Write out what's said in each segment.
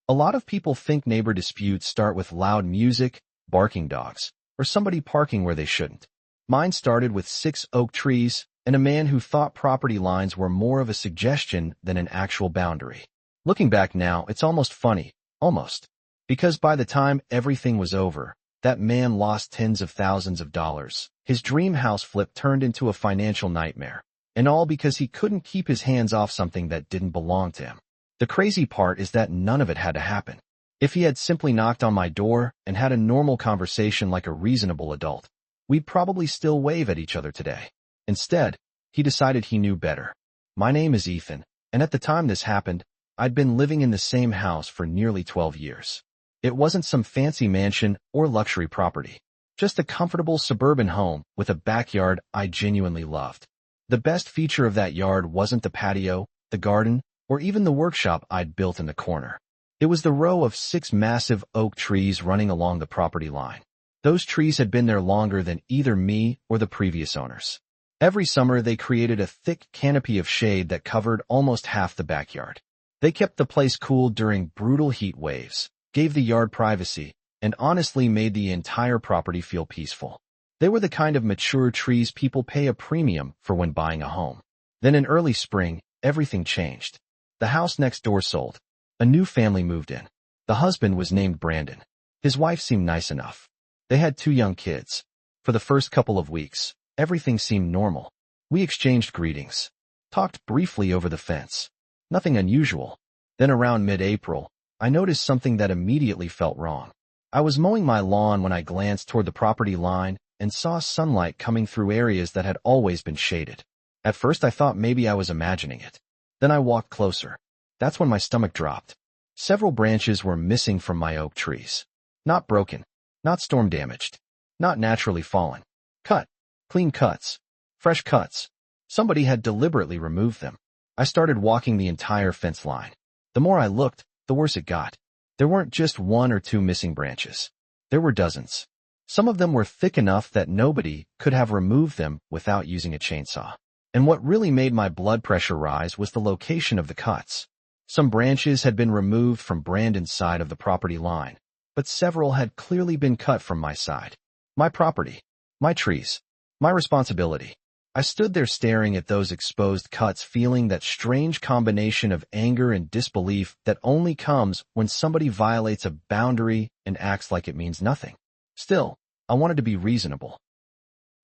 A lot of people think neighbor disputes start with loud music, barking dogs, or somebody parking where they shouldn't. Mine started with 6 oak trees and a man who thought property lines were more of a suggestion than an actual boundary. Looking back now, it's almost funny, almost. Because by the time everything was over, that man lost tens of thousands of dollars. His dream house flip turned into a financial nightmare. And all because he couldn't keep his hands off something that didn't belong to him. The crazy part is that none of it had to happen. If he had simply knocked on my door and had a normal conversation like a reasonable adult, we'd probably still wave at each other today. Instead, he decided he knew better. My name is Ethan, and at the time this happened, I'd been living in the same house for nearly 12 years. It wasn't some fancy mansion or luxury property, just a comfortable suburban home with a backyard I genuinely loved. The best feature of that yard wasn't the patio, the garden, or even the workshop I'd built in the corner. It was the row of 6 massive oak trees running along the property line. Those trees had been there longer than either me or the previous owners. Every summer, they created a thick canopy of shade that covered almost half the backyard. They kept the place cool during brutal heat waves, gave the yard privacy, and honestly made the entire property feel peaceful. They were the kind of mature trees people pay a premium for when buying a home. Then in early spring, everything changed. The house next door sold. A new family moved in. The husband was named Brandon. His wife seemed nice enough. They had 2 young kids. For the first couple of weeks, everything seemed normal. We exchanged greetings, talked briefly over the fence. Nothing unusual. Then around mid-April, I noticed something that immediately felt wrong. I was mowing my lawn when I glanced toward the property line and saw sunlight coming through areas that had always been shaded. At first I thought maybe I was imagining it. Then I walked closer. That's when my stomach dropped. Several branches were missing from my oak trees. Not broken, not storm damaged, not naturally fallen. Cut. Clean cuts. Fresh cuts. Somebody had deliberately removed them. I started walking the entire fence line. The more I looked, the worse it got. There weren't just 1 or 2 missing branches. There were dozens. Some of them were thick enough that nobody could have removed them without using a chainsaw. And what really made my blood pressure rise was the location of the cuts. Some branches had been removed from Brandon's side of the property line, but several had clearly been cut from my side. My property. My trees. My responsibility. I stood there staring at those exposed cuts, feeling that strange combination of anger and disbelief that only comes when somebody violates a boundary and acts like it means nothing. Still, I wanted to be reasonable.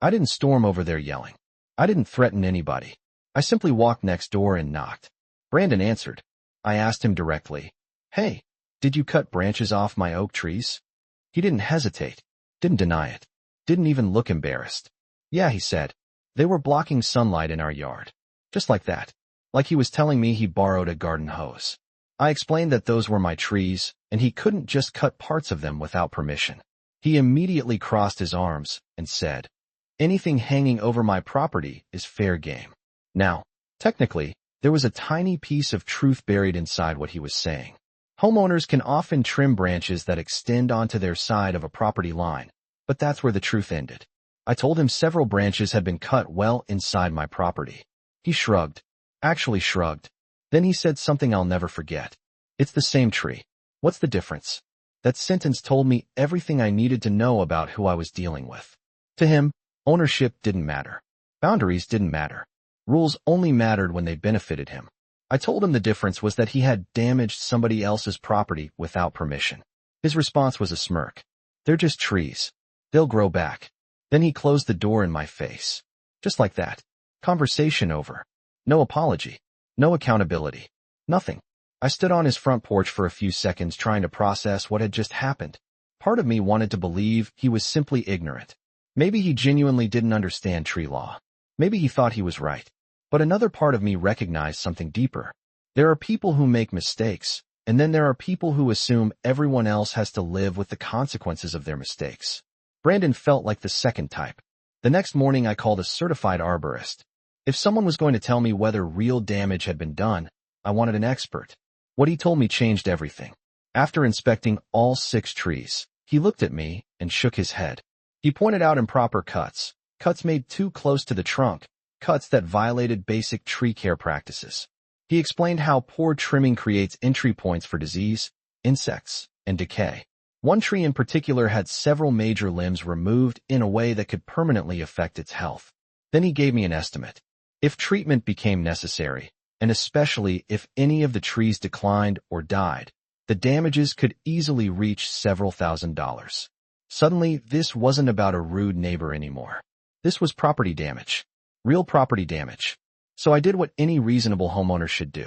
I didn't storm over there yelling. I didn't threaten anybody. I simply walked next door and knocked. Brandon answered. I asked him directly, "Hey, did you cut branches off my oak trees?" He didn't hesitate, didn't deny it, didn't even look embarrassed. "Yeah," he said. "They were blocking sunlight in our yard." Just like that. Like he was telling me he borrowed a garden hose. I explained that those were my trees, and he couldn't just cut parts of them without permission. He immediately crossed his arms and said, "Anything hanging over my property is fair game." Now, technically, there was a tiny piece of truth buried inside what he was saying. Homeowners can often trim branches that extend onto their side of a property line, but that's where the truth ended. I told him several branches had been cut well inside my property. He shrugged, actually shrugged. Then he said something I'll never forget. "It's the same tree. What's the difference?" That sentence told me everything I needed to know about who I was dealing with. To him, ownership didn't matter. Boundaries didn't matter. Rules only mattered when they benefited him. I told him the difference was that he had damaged somebody else's property without permission. His response was a smirk. "They're just trees. They'll grow back." Then he closed the door in my face. Just like that. Conversation over. No apology. No accountability. Nothing. I stood on his front porch for a few seconds trying to process what had just happened. Part of me wanted to believe he was simply ignorant. Maybe he genuinely didn't understand tree law. Maybe he thought he was right. But another part of me recognized something deeper. There are people who make mistakes, and then there are people who assume everyone else has to live with the consequences of their mistakes. Brandon felt like the second type. The next morning I called a certified arborist. If someone was going to tell me whether real damage had been done, I wanted an expert. What he told me changed everything. After inspecting all 6 trees, he looked at me and shook his head. He pointed out improper cuts, cuts made too close to the trunk, cuts that violated basic tree care practices. He explained how poor trimming creates entry points for disease, insects, and decay. One tree in particular had several major limbs removed in a way that could permanently affect its health. Then he gave me an estimate. If treatment became necessary, and especially if any of the trees declined or died, the damages could easily reach several $1,000s. Suddenly, this wasn't about a rude neighbor anymore. This was property damage. Real property damage. So I did what any reasonable homeowner should do.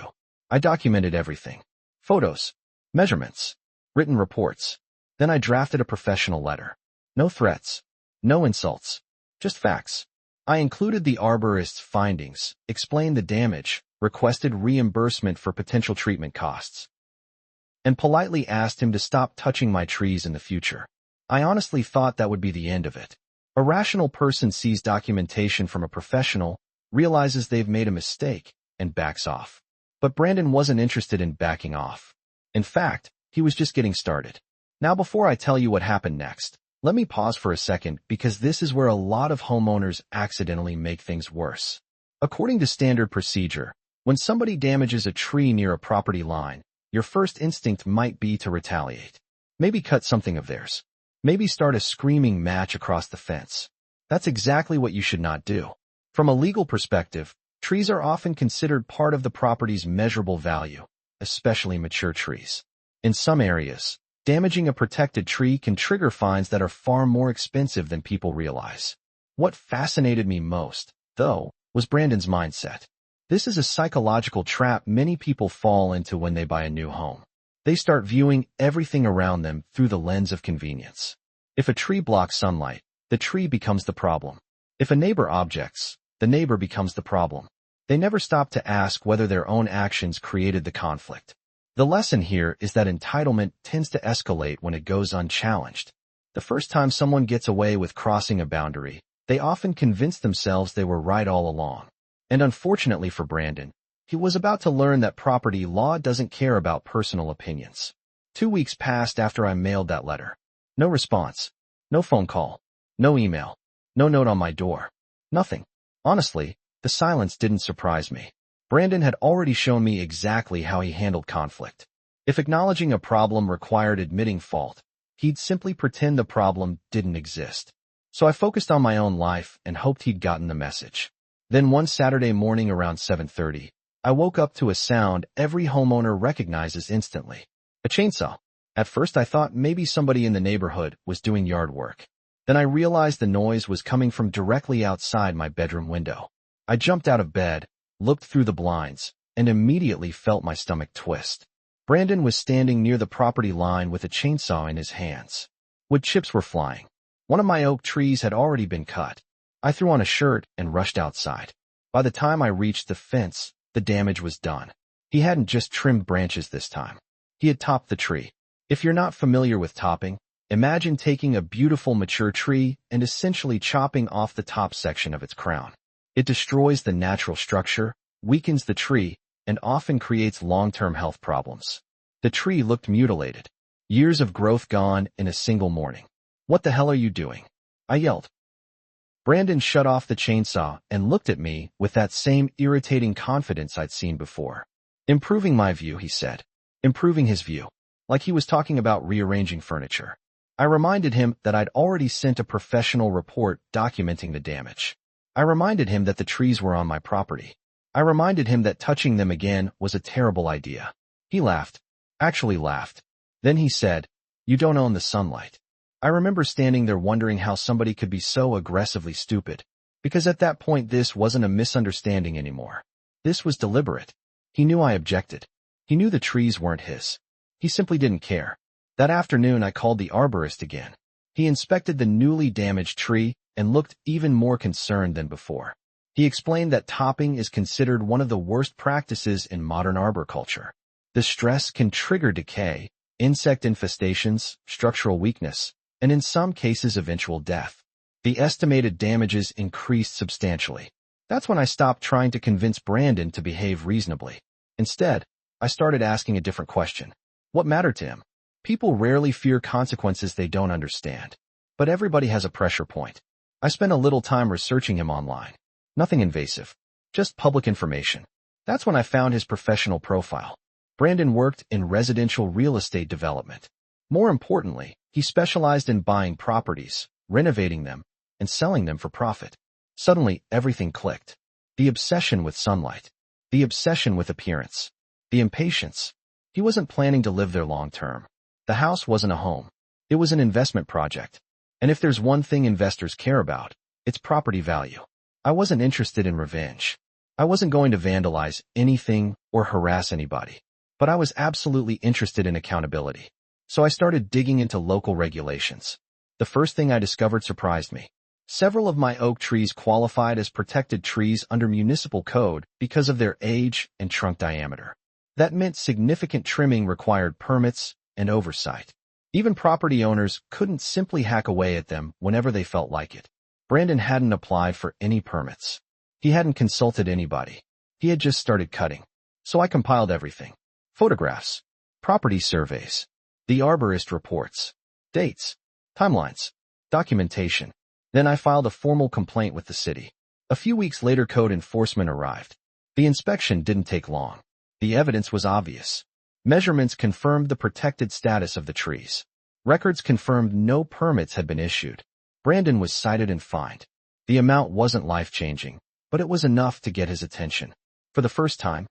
I documented everything. Photos, measurements, written reports. Then I drafted a professional letter. No threats, no insults, just facts. I included the arborist's findings, explained the damage, requested reimbursement for potential treatment costs, and politely asked him to stop touching my trees in the future. I honestly thought that would be the end of it. A rational person sees documentation from a professional, realizes they've made a mistake, and backs off. But Brandon wasn't interested in backing off. In fact, he was just getting started. Now before I tell you what happened next, let me pause for a second because this is where a lot of homeowners accidentally make things worse. According to standard procedure, when somebody damages a tree near a property line, your first instinct might be to retaliate. Maybe cut something of theirs. Maybe start a screaming match across the fence. That's exactly what you should not do. From a legal perspective, trees are often considered part of the property's measurable value, especially mature trees. In some areas, damaging a protected tree can trigger fines that are far more expensive than people realize. What fascinated me most, though, was Brandon's mindset. This is a psychological trap many people fall into when they buy a new home. They start viewing everything around them through the lens of convenience. If a tree blocks sunlight, the tree becomes the problem. If a neighbor objects, the neighbor becomes the problem. They never stop to ask whether their own actions created the conflict. The lesson here is that entitlement tends to escalate when it goes unchallenged. The first time someone gets away with crossing a boundary, they often convince themselves they were right all along. And unfortunately for Brandon, he was about to learn that property law doesn't care about personal opinions. 2 weeks passed after I mailed that letter. No response. No phone call. No email. No note on my door. Nothing. Honestly, the silence didn't surprise me. Brandon had already shown me exactly how he handled conflict. If acknowledging a problem required admitting fault, he'd simply pretend the problem didn't exist. So I focused on my own life and hoped he'd gotten the message. Then one Saturday morning around 7:30, I woke up to a sound every homeowner recognizes instantly. A chainsaw. At first I thought maybe somebody in the neighborhood was doing yard work. Then I realized the noise was coming from directly outside my bedroom window. I jumped out of bed, looked through the blinds, and immediately felt my stomach twist. Brandon was standing near the property line with a chainsaw in his hands. Wood chips were flying. One of my oak trees had already been cut. I threw on a shirt and rushed outside. By the time I reached the fence, the damage was done. He hadn't just trimmed branches this time. He had topped the tree. If you're not familiar with topping, imagine taking a beautiful mature tree and essentially chopping off the top section of its crown. It destroys the natural structure, weakens the tree, and often creates long-term health problems. The tree looked mutilated. Years of growth gone in a single morning. "What the hell are you doing?" I yelled. Brandon shut off the chainsaw and looked at me with that same irritating confidence I'd seen before. "Improving my view," he said. Improving his view. Like he was talking about rearranging furniture. I reminded him that I'd already sent a professional report documenting the damage. I reminded him that the trees were on my property. I reminded him that touching them again was a terrible idea. He laughed. Actually laughed. Then he said, "You don't own the sunlight." I remember standing there wondering how somebody could be so aggressively stupid. Because at that point this wasn't a misunderstanding anymore. This was deliberate. He knew I objected. He knew the trees weren't his. He simply didn't care. That afternoon I called the arborist again. He inspected the newly damaged tree and looked even more concerned than before. He explained that topping is considered one of the worst practices in modern arboriculture. The stress can trigger decay, insect infestations, structural weakness, and in some cases eventual death. The estimated damages increased substantially. That's when I stopped trying to convince Brandon to behave reasonably. Instead, I started asking a different question. What mattered to him? People rarely fear consequences they don't understand. But everybody has a pressure point. I spent a little time researching him online. Nothing invasive. Just public information. That's when I found his professional profile. Brandon worked in residential real estate development. More importantly, he specialized in buying properties, renovating them, and selling them for profit. Suddenly, everything clicked. The obsession with sunlight. The obsession with appearance. The impatience. He wasn't planning to live there long term. The house wasn't a home. It was an investment project. And if there's one thing investors care about, it's property value. I wasn't interested in revenge. I wasn't going to vandalize anything or harass anybody. But I was absolutely interested in accountability. So I started digging into local regulations. The first thing I discovered surprised me. Several of my oak trees qualified as protected trees under municipal code because of their age and trunk diameter. That meant significant trimming required permits and oversight. Even property owners couldn't simply hack away at them whenever they felt like it. Brandon hadn't applied for any permits. He hadn't consulted anybody. He had just started cutting. So I compiled everything. Photographs, property surveys, the arborist reports, dates, timelines, documentation. Then I filed a formal complaint with the city. A few weeks later, code enforcement arrived. The inspection didn't take long. The evidence was obvious. Measurements confirmed the protected status of the trees. Records confirmed no permits had been issued. Brandon was cited and fined. The amount wasn't life-changing, but it was enough to get his attention. For the first time,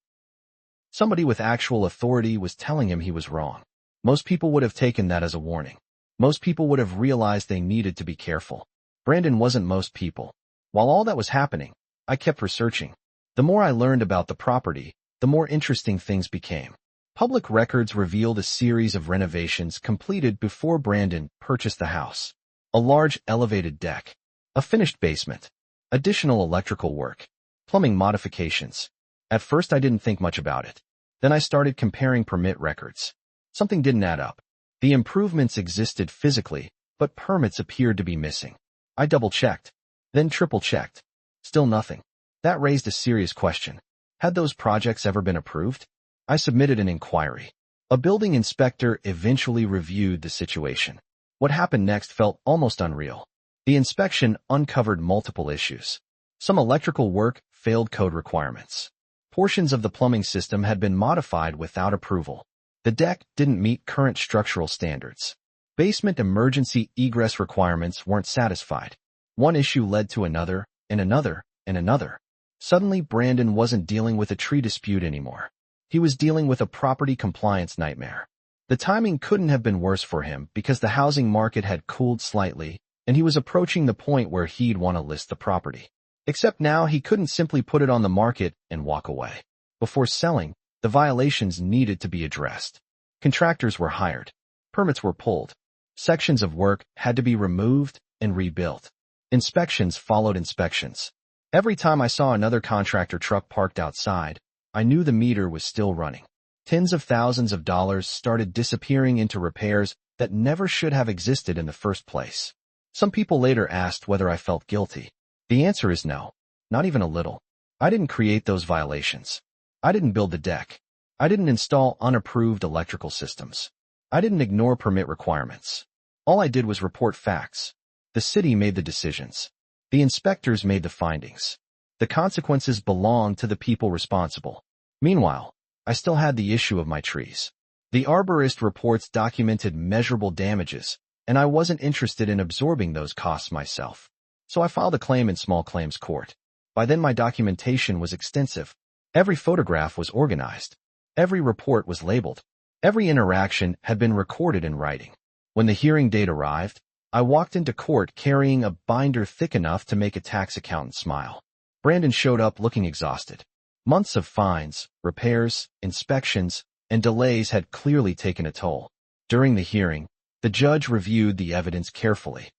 somebody with actual authority was telling him he was wrong. Most people would have taken that as a warning. Most people would have realized they needed to be careful. Brandon wasn't most people. While all that was happening, I kept researching. The more I learned about the property, the more interesting things became. Public records revealed a series of renovations completed before Brandon purchased the house. A large elevated deck, a finished basement, additional electrical work, plumbing modifications. At first I didn't think much about it. Then I started comparing permit records. Something didn't add up. The improvements existed physically, but permits appeared to be missing. I double-checked, then triple-checked. Still nothing. That raised a serious question. Had those projects ever been approved? I submitted an inquiry. A building inspector eventually reviewed the situation. What happened next felt almost unreal. The inspection uncovered multiple issues. Some electrical work failed code requirements. Portions of the plumbing system had been modified without approval. The deck didn't meet current structural standards. Basement emergency egress requirements weren't satisfied. One issue led to another, and another, and another. Suddenly, Brandon wasn't dealing with a tree dispute anymore. He was dealing with a property compliance nightmare. The timing couldn't have been worse for him because the housing market had cooled slightly, and he was approaching the point where he'd want to list the property. Except now he couldn't simply put it on the market and walk away. Before selling, the violations needed to be addressed. Contractors were hired. Permits were pulled. Sections of work had to be removed and rebuilt. Inspections followed inspections. Every time I saw another contractor truck parked outside, I knew the meter was still running. Tens of thousands of dollars started disappearing into repairs that never should have existed in the first place. Some people later asked whether I felt guilty. The answer is no, not even a little. I didn't create those violations. I didn't build the deck. I didn't install unapproved electrical systems. I didn't ignore permit requirements. All I did was report facts. The city made the decisions. The inspectors made the findings. The consequences belonged to the people responsible. Meanwhile, I still had the issue of my trees. The arborist reports documented measurable damages, and I wasn't interested in absorbing those costs myself. So I filed a claim in small claims court. By then my documentation was extensive. Every photograph was organized. Every report was labeled. Every interaction had been recorded in writing. When the hearing date arrived, I walked into court carrying a binder thick enough to make a tax accountant smile. Brandon showed up looking exhausted. Months of fines, repairs, inspections, and delays had clearly taken a toll. During the hearing, the judge reviewed the evidence carefully.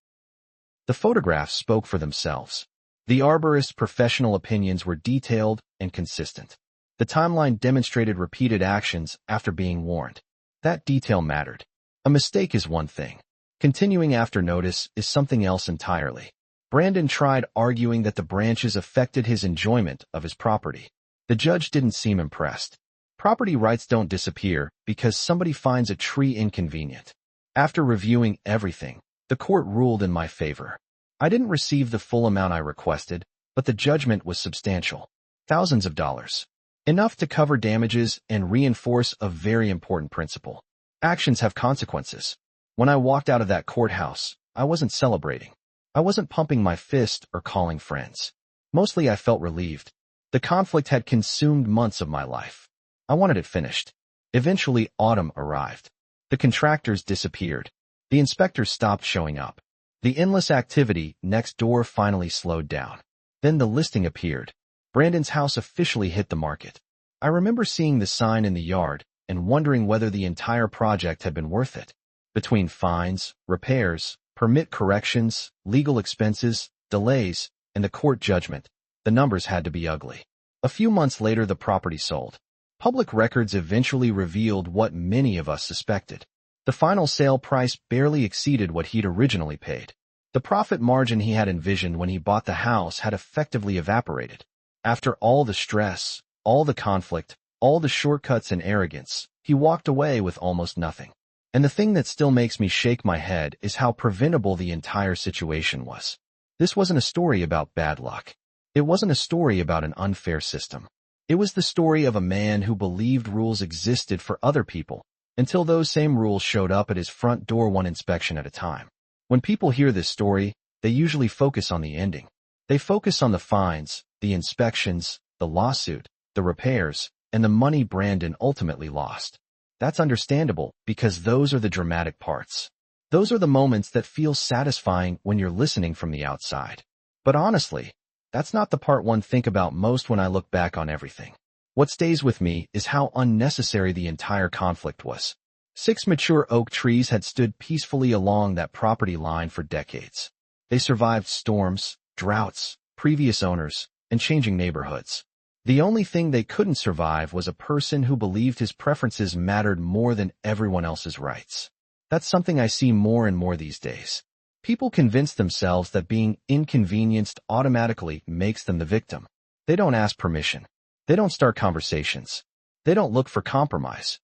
The photographs spoke for themselves. The arborist's professional opinions were detailed and consistent. The timeline demonstrated repeated actions after being warned. That detail mattered. A mistake is one thing. Continuing after notice is something else entirely. Brandon tried arguing that the branches affected his enjoyment of his property. The judge didn't seem impressed. Property rights don't disappear because somebody finds a tree inconvenient. After reviewing everything, the court ruled in my favor. I didn't receive the full amount I requested, but the judgment was substantial. Thousands of dollars. enough to cover damages and reinforce a very important principle. Actions have consequences. When I walked out of that courthouse, I wasn't celebrating. I wasn't pumping my fist or calling friends. Mostly I felt relieved. The conflict had consumed months of my life. I wanted it finished. Eventually, autumn arrived. The contractors disappeared. The inspectors stopped showing up. The endless activity next door finally slowed down. Then the listing appeared. Brandon's house officially hit the market. I remember seeing the sign in the yard and wondering whether the entire project had been worth it. Between fines, repairs, permit corrections, legal expenses, delays, and the court judgment, the numbers had to be ugly. A few months later, the property sold. Public records eventually revealed what many of us suspected. The final sale price barely exceeded what he'd originally paid. The profit margin he had envisioned when he bought the house had effectively evaporated. After all the stress, all the conflict, all the shortcuts and arrogance, he walked away with almost nothing. And the thing that still makes me shake my head is how preventable the entire situation was. This wasn't a story about bad luck. It wasn't a story about an unfair system. It was the story of a man who believed rules existed for other people, until those same rules showed up at his front door one inspection at a time. When people hear this story, they usually focus on the ending. They focus on the fines, the inspections, the lawsuit, the repairs, and the money Brandon ultimately lost. That's understandable because those are the dramatic parts. Those are the moments that feel satisfying when you're listening from the outside. But honestly, that's not the part one think about most when I look back on everything. What stays with me is how unnecessary the entire conflict was. 6 mature oak trees had stood peacefully along that property line for decades. They survived storms, droughts, previous owners, and changing neighborhoods. The only thing they couldn't survive was a person who believed his preferences mattered more than everyone else's rights. That's something I see more and more these days. People convince themselves that being inconvenienced automatically makes them the victim. They don't ask permission. They don't start conversations. They don't look for compromise.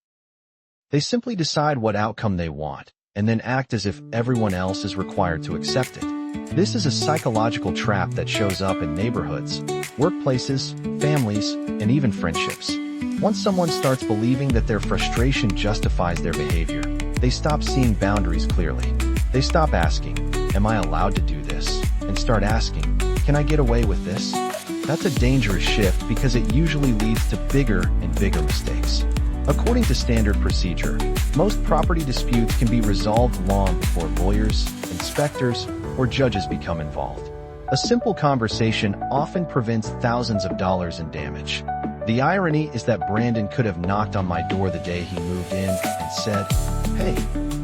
They simply decide what outcome they want, and then act as if everyone else is required to accept it. This is a psychological trap that shows up in neighborhoods, workplaces, families, and even friendships. Once someone starts believing that their frustration justifies their behavior, they stop seeing boundaries clearly. They stop asking, "Am I allowed to do this?" and start asking, "Can I get away with this?" That's a dangerous shift because it usually leads to bigger and bigger mistakes. According to standard procedure, most property disputes can be resolved long before lawyers, inspectors, or judges become involved. A simple conversation often prevents thousands of dollars in damage. The irony is that Brandon could have knocked on my door the day he moved in and said, "Hey,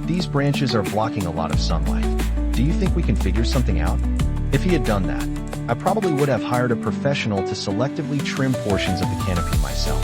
these branches are blocking a lot of sunlight. Do you think we can figure something out?" If he had done that, I probably would have hired a professional to selectively trim portions of the canopy myself.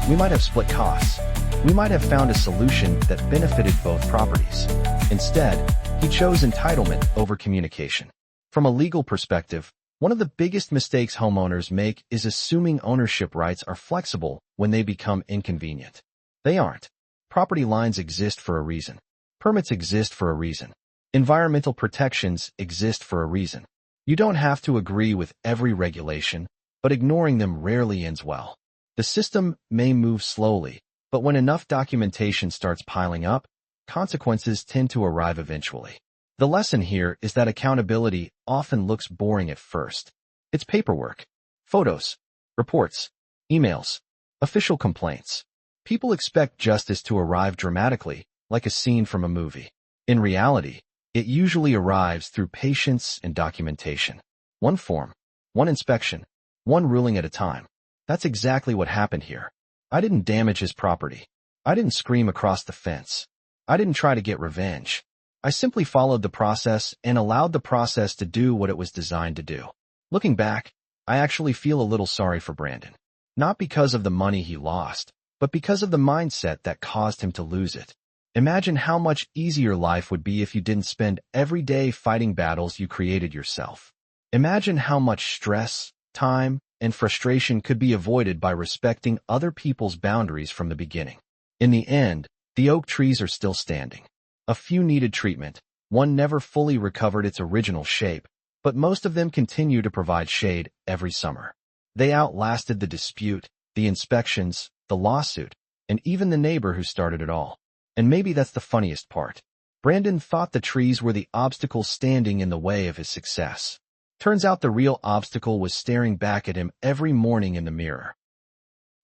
We might have split costs. We might have found a solution that benefited both properties. Instead, he chose entitlement over communication. From a legal perspective, one of the biggest mistakes homeowners make is assuming ownership rights are flexible when they become inconvenient. They aren't. Property lines exist for a reason. Permits exist for a reason. Environmental protections exist for a reason. You don't have to agree with every regulation, but ignoring them rarely ends well. The system may move slowly, but when enough documentation starts piling up, consequences tend to arrive eventually. The lesson here is that accountability often looks boring at first. It's paperwork, photos, reports, emails, official complaints. People expect justice to arrive dramatically, like a scene from a movie. In reality, it usually arrives through patience and documentation. One form, one inspection, one ruling at a time. That's exactly what happened here. I didn't damage his property. I didn't scream across the fence. I didn't try to get revenge. I simply followed the process and allowed the process to do what it was designed to do. Looking back, I actually feel a little sorry for Brandon. Not because of the money he lost, but because of the mindset that caused him to lose it. Imagine how much easier life would be if you didn't spend every day fighting battles you created yourself. Imagine how much stress, time, and frustration could be avoided by respecting other people's boundaries from the beginning. In the end, the oak trees are still standing. A few needed treatment, one never fully recovered its original shape, but most of them continue to provide shade every summer. They outlasted the dispute, the inspections, the lawsuit, and even the neighbor who started it all. And maybe that's the funniest part. Brandon thought the trees were the obstacle standing in the way of his success. Turns out the real obstacle was staring back at him every morning in the mirror.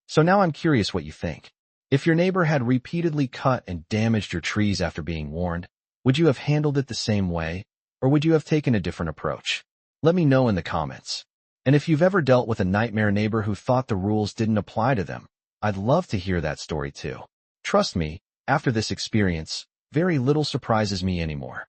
So now I'm curious what you think. If your neighbor had repeatedly cut and damaged your trees after being warned, would you have handled it the same way, or would you have taken a different approach? Let me know in the comments. And if you've ever dealt with a nightmare neighbor who thought the rules didn't apply to them, I'd love to hear that story too. Trust me, after this experience, very little surprises me anymore.